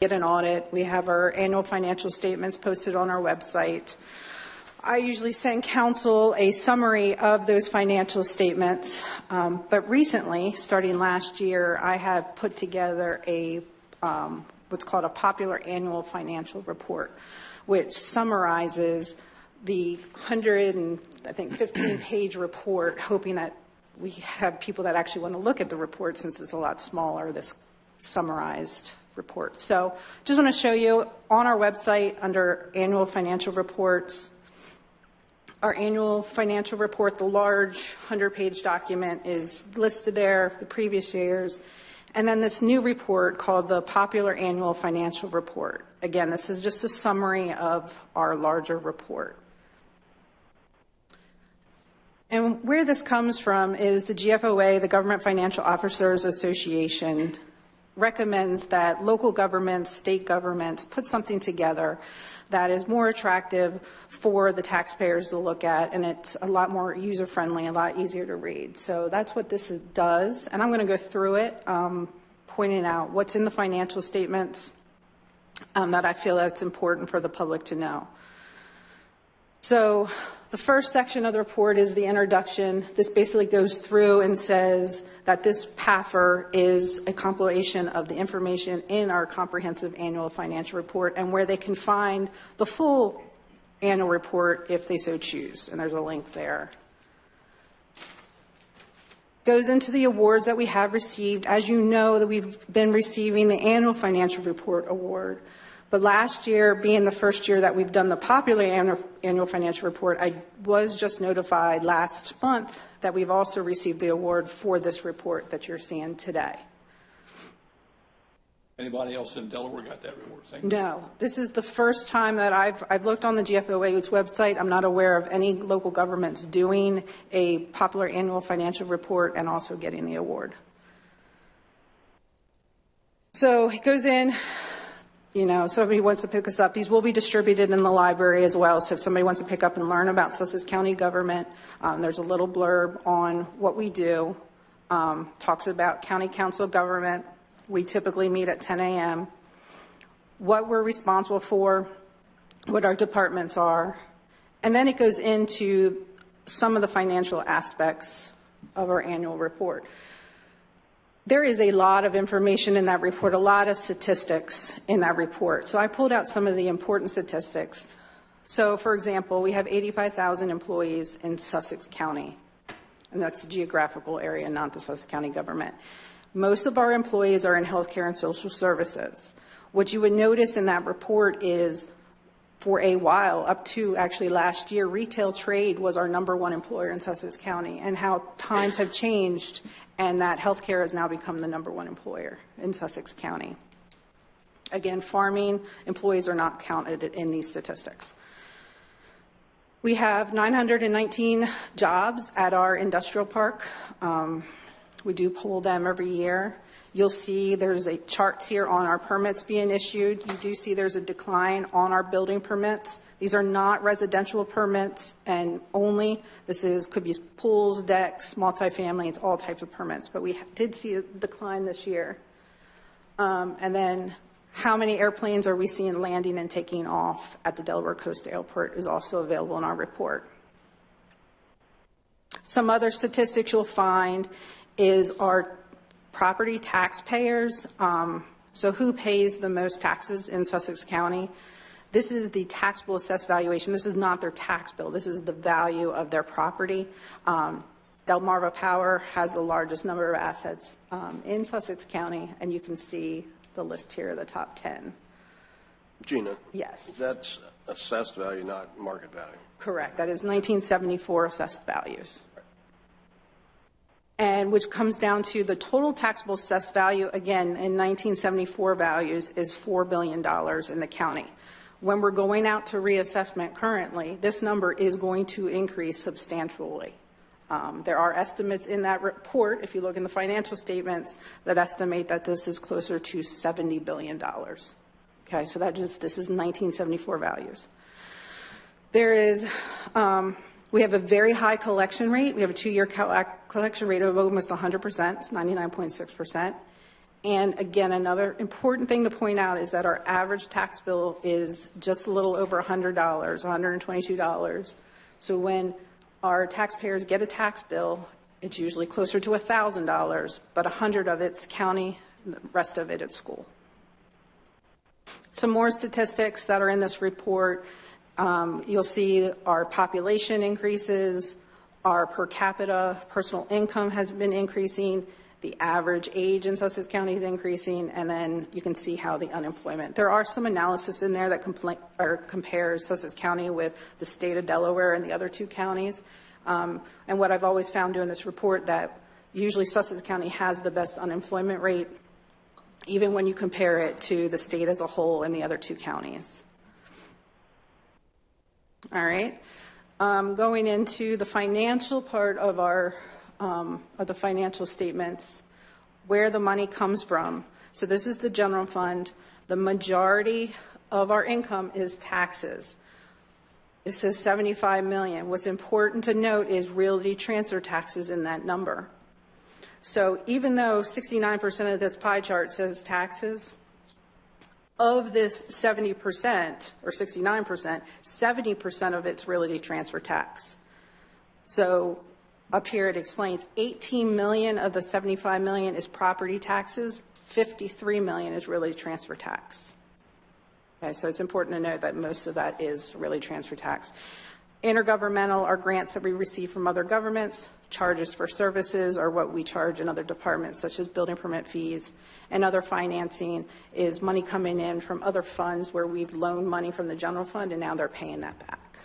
get an audit. We have our annual financial statements posted on our website. I usually send council a summary of those financial statements, but recently, starting last year, I have put together a what's called a popular annual financial report, which summarizes the 15-page report, hoping that we have people that actually want to look at the report since it's a lot smaller, this summarized report. So just want to show you on our website under annual financial reports, our annual financial report, the large 100-page document is listed there, the previous years, and then this new report called the Popular Annual Financial Report. Again, this is just a summary of our larger report. And where this comes from is the GFOA, the Government Financial Officers Association, recommends that local governments, state governments, put something together that is more attractive for the taxpayers to look at, and it's a lot more user-friendly, a lot easier to read. So that's what this does, and I'm going to go through it, pointing out what's in the financial statements that I feel that it's important for the public to know. So the first section of the report is the introduction. This basically goes through and says that this PAFR is a compilation of the information in our comprehensive annual financial report and where they can find the full annual report if they so choose. And there's a link there. Goes into the awards that we have received. As you know, that we've been receiving the annual financial report award. But last year, being the first year that we've done the popular annual financial report, I was just notified last month that we've also received the award for this report that you're seeing today. Anybody else in Delaware got that reward? No. This is the first time that I've looked on the GFOA's website. I'm not aware of any local governments doing a popular annual financial report and also getting the award. So it goes in. You know, somebody wants to pick us up. These will be distributed in the library as well. So if somebody wants to pick up and learn about Sussex County government, there's a little blurb on what we do. Talks about county council government. We typically meet at 10 a.m. What we're responsible for, what our departments are. And then it goes into some of the financial aspects of our annual report. There is a lot of information in that report, a lot of statistics in that report. So I pulled out some of the important statistics. So, for example, we have 85,000 employees in Sussex County, and that's the geographical area, not the Sussex County government. Most of our employees are in healthcare and social services. What you would notice in that report is, for a while, up to actually last year, retail trade was our #1 employer in Sussex County, and how times have changed, and that healthcare has now become the #1 employer in Sussex County. Again, farming employees are not counted in these statistics. We have 919 jobs at our industrial park. We do poll them every year. You'll see there's a charts here on our permits being issued. You do see there's a decline on our building permits. These are not residential permits and only. Could be pools, decks, multifamily, it's all types of permits. But we did see a decline this year. And then how many airplanes are we seeing landing and taking off at the Delaware Coast Airport is also available in our report. Some other statistics you'll find is our property taxpayers. So who pays the most taxes in Sussex County? This is the taxable assessed valuation. This is not their tax bill. This is the value of their property. Delmarva Power has the largest number of assets in Sussex County, and you can see the list here, the top 10. Gina? Yes. That's assessed value, not market value. Correct. That is 1974 assessed values. And which comes down to the total taxable assessed value, again, in 1974 values is $4 billion in the county. When we're going out to reassessment currently, this number is going to increase substantially. There are estimates in that report, if you look in the financial statements, that estimate that this is closer to $70 billion. Okay, so this is 1974 values. There is, we have a very high collection rate. We have a 2-year collection rate of almost 100%. It's 99.6%. And again, another important thing to point out is that our average tax bill is just a little over $100, $122. So when our taxpayers get a tax bill, it's usually closer to $1,000, but 100 of it's county, the rest of it at school. Some more statistics that are in this report. You'll see our population increases, our per capita personal income has been increasing, the average age in Sussex County is increasing, and then you can see how the unemployment. There are some analysis in there that compares Sussex County with the state of Delaware and the other two counties. And what I've always found doing this report, that usually Sussex County has the best unemployment rate, even when you compare it to the state as a whole and the other two counties. All right. Going into the financial part of the financial statements, where the money comes from. So this is the general fund. The majority of our income is taxes. It says $75 million. What's important to note is realty transfer taxes in that number. So even though 69% of this pie chart says taxes, of this 70% or 69%, 70% of it's realty transfer tax. So up here it explains 18 million of the 75 million is property taxes, 53 million is realty transfer tax. Okay, so it's important to note that most of that is realty transfer tax. Intergovernmental are grants that we receive from other governments. Charges for services are what we charge in other departments, such as building permit fees, and other financing is money coming in from other funds where we've loaned money from the general fund and now they're paying that back.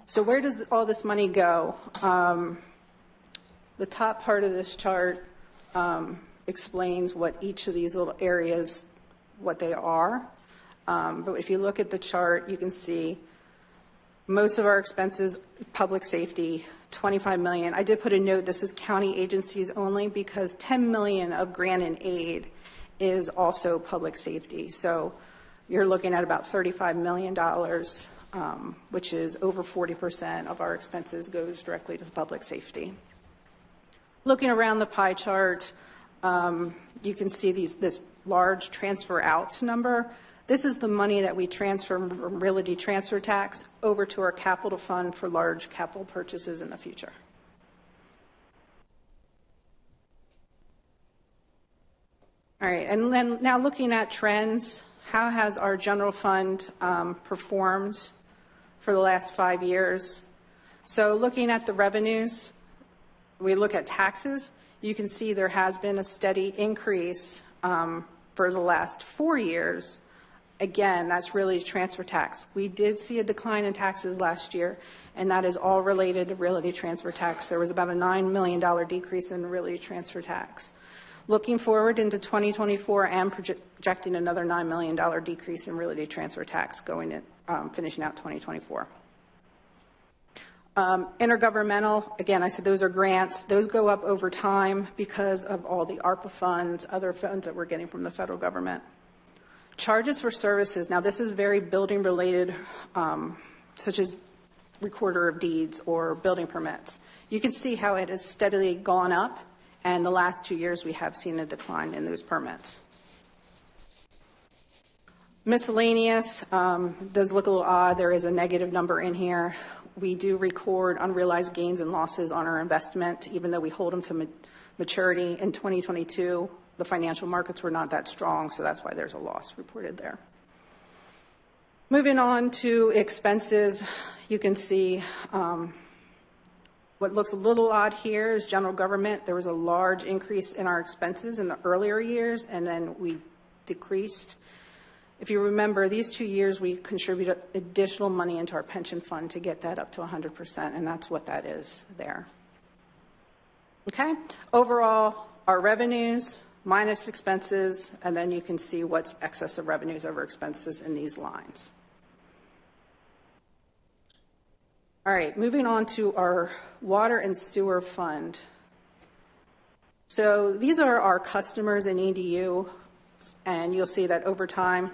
So where does all this money go? The top part of this chart explains what each of these little areas, what they are. But if you look at the chart, you can see most of our expenses, public safety, 25 million. I did put a note, this is county agencies only, because 10 million of grant and aid is also public safety. So you're looking at about $35 million, which is over 40% of our expenses goes directly to public safety. Looking around the pie chart, you can see this large transfer out number. This is the money that we transfer from realty transfer tax over to our capital fund for large capital purchases in the future. All right, and then now looking at trends, how has our general fund performed for the last 5 years? So looking at the revenues, we look at taxes, you can see there has been a steady increase for the last 4 years. Again, that's really transfer tax. We did see a decline in taxes last year, and that is all related to realty transfer tax. There was about a $9 million decrease in realty transfer tax. Looking forward into 2024, I'm projecting another $9 million decrease in realty transfer tax going in, finishing out 2024. Intergovernmental, again, I said those are grants. Those go up over time because of all the ARPA funds, other funds that we're getting from the federal government. Charges for services. Now, this is very building related, such as recorder of deeds or building permits. You can see how it has steadily gone up, and the last 2 years we have seen a decline in those permits. Miscellaneous does look a little odd. There is a negative number in here. We do record unrealized gains and losses on our investment, even though we hold them to maturity in 2022. The financial markets were not that strong, so that's why there's a loss reported there. Moving on to expenses, you can see what looks a little odd here is general government. There was a large increase in our expenses in the earlier years, and then we decreased. If you remember, these 2 years we contributed additional money into our pension fund to get that up to 100%, and that's what that is there. Okay, overall, our revenues minus expenses, and then you can see what's excess of revenues over expenses in these lines. All right, moving on to our water and sewer fund. So these are our customers in EDU, and you'll see that over time,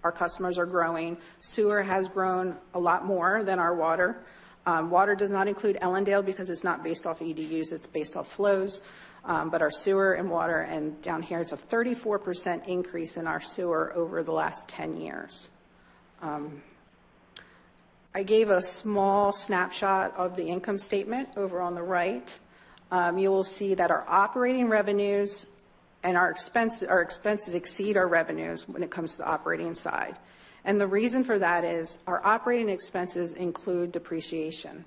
our customers are growing. Sewer has grown a lot more than our water. Water does not include Ellendale because it's not based off EDUs, it's based off flows. But our sewer and water, and down here, it's a 34% increase in our sewer over the last 10 years. I gave a small snapshot of the income statement over on the right. You will see that our operating revenues and our expenses exceed our revenues when it comes to the operating side. And the reason for that is our operating expenses include depreciation.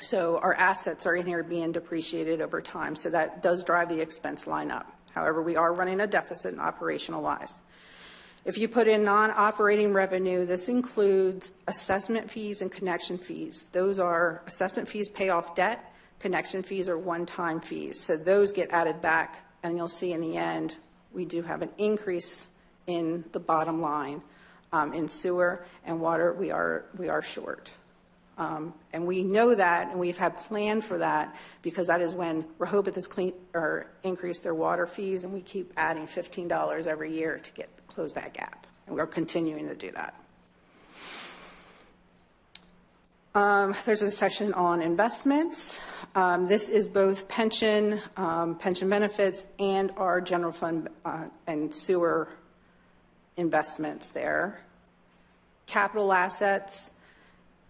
So our assets are in here being depreciated over time, so that does drive the expense line up. However, we are running a deficit in operational wise. If you put in non-operating revenue, this includes assessment fees and connection fees. Those are assessment fees pay off debt, connection fees are one-time fees. So those get added back, and you'll see in the end, we do have an increase in the bottom line. In sewer and water, we are short. And we know that, and we've had planned for that, because that is when Rehoboth has increased their water fees, and we keep adding $15 every year to close that gap. And we're continuing to do that. There's a section on investments. This is both pension benefits, and our general fund and sewer investments there. Capital assets.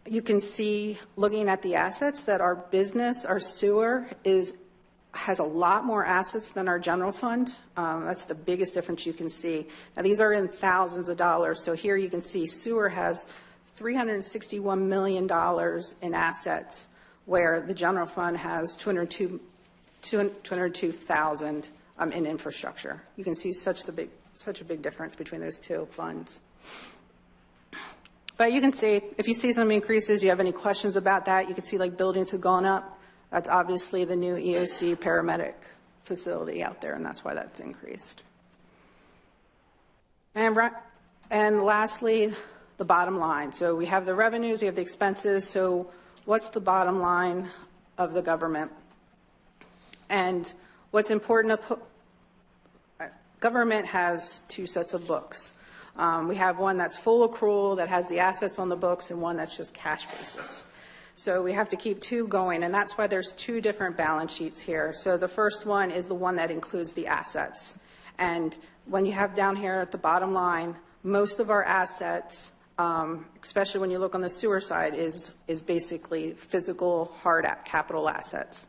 You can see, looking at the assets, that our business, our sewer, has a lot more assets than our general fund. That's the biggest difference you can see. Now, these are in thousands of dollars. So here you can see sewer has $361 million in assets, where the general fund has $202,000 in infrastructure. You can see such a big difference between those two funds. But you can see, if you see some increases, you have any questions about that, you can see like buildings have gone up. That's obviously the new EOC paramedic facility out there, and that's why that's increased. And lastly, the bottom line. So we have the revenues, we have the expenses. So what's the bottom line of the government? And what's important to government has two sets of books. We have one that's full accrual that has the assets on the books, and one that's just cash basis. So we have to keep two going, and that's why there's two different balance sheets here. So the first one is the one that includes the assets. And when you have down here at the bottom line, most of our assets, especially when you look on the sewer side, is basically physical hard capital assets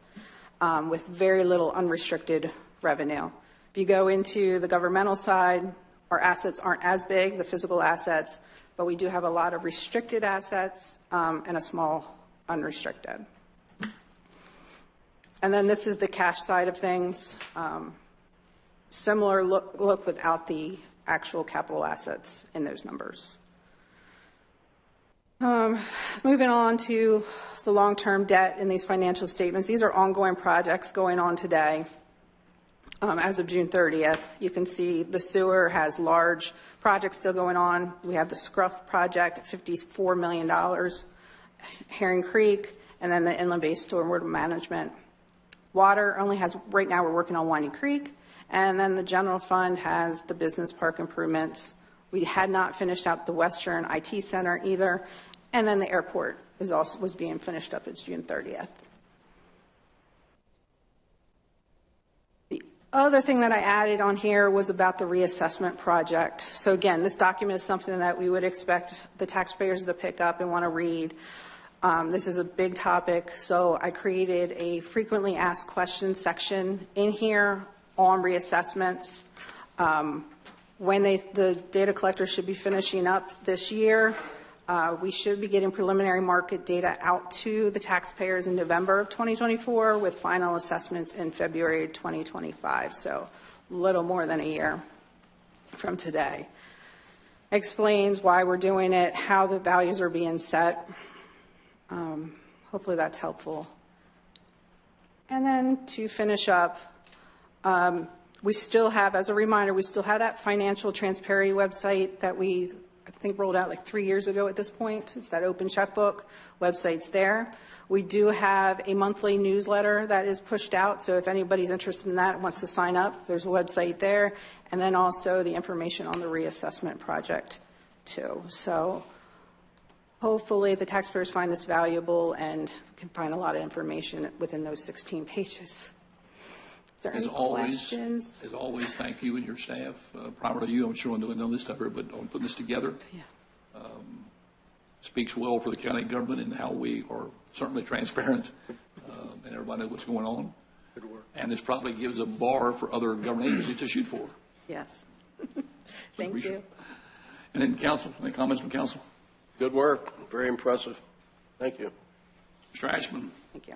with very little unrestricted revenue. If you go into the governmental side, our assets aren't as big, the physical assets, but we do have a lot of restricted assets and a small unrestricted. And then this is the cash side of things. Similar look without the actual capital assets in those numbers. Moving on to the long-term debt in these financial statements. These are ongoing projects going on today. As of June 30th, you can see the sewer has large projects still going on. We have the Scruff project at $54 million, Herring Creek, and then the inland-based stormwater management. Water only has, right now we're working on Winding Creek, and then the general fund has the business park improvements. We had not finished out the Western IT Center either, and then the airport was being finished up at June 30th. Other thing that I added on here was about the reassessment project. So again, this document is something that we would expect the taxpayers to pick up and want to read. This is a big topic, so I created a frequently asked questions section in here on reassessments. When the data collector should be finishing up this year, we should be getting preliminary market data out to the taxpayers in November of 2024 with final assessments in February 2025, so a little more than a year from today. Explains why we're doing it, how the values are being set. Hopefully that's helpful. And then to finish up, we still have, as a reminder, we still have that financial transparency website that I think rolled out like 3 years ago at this point. It's that open checkbook. Website's there. We do have a monthly newsletter that is pushed out, so if anybody's interested in that and wants to sign up, there's a website there. And then also the information on the reassessment project too. So hopefully the taxpayers find this valuable and can find a lot of information within those 16 pages. Is there any questions? As always, thank you and your staff. Prior to you, I'm sure on doing all this stuff here, but on putting this together. Yeah. Speaks well for the county government and how we are certainly transparent, and everybody knows what's going on. Good work. And this probably gives a bar for other government agencies to shoot for. Yes. Thank you. And then council, any comments from council? Good work. Very impressive. Thank you. Mr. Ashman? Thank you.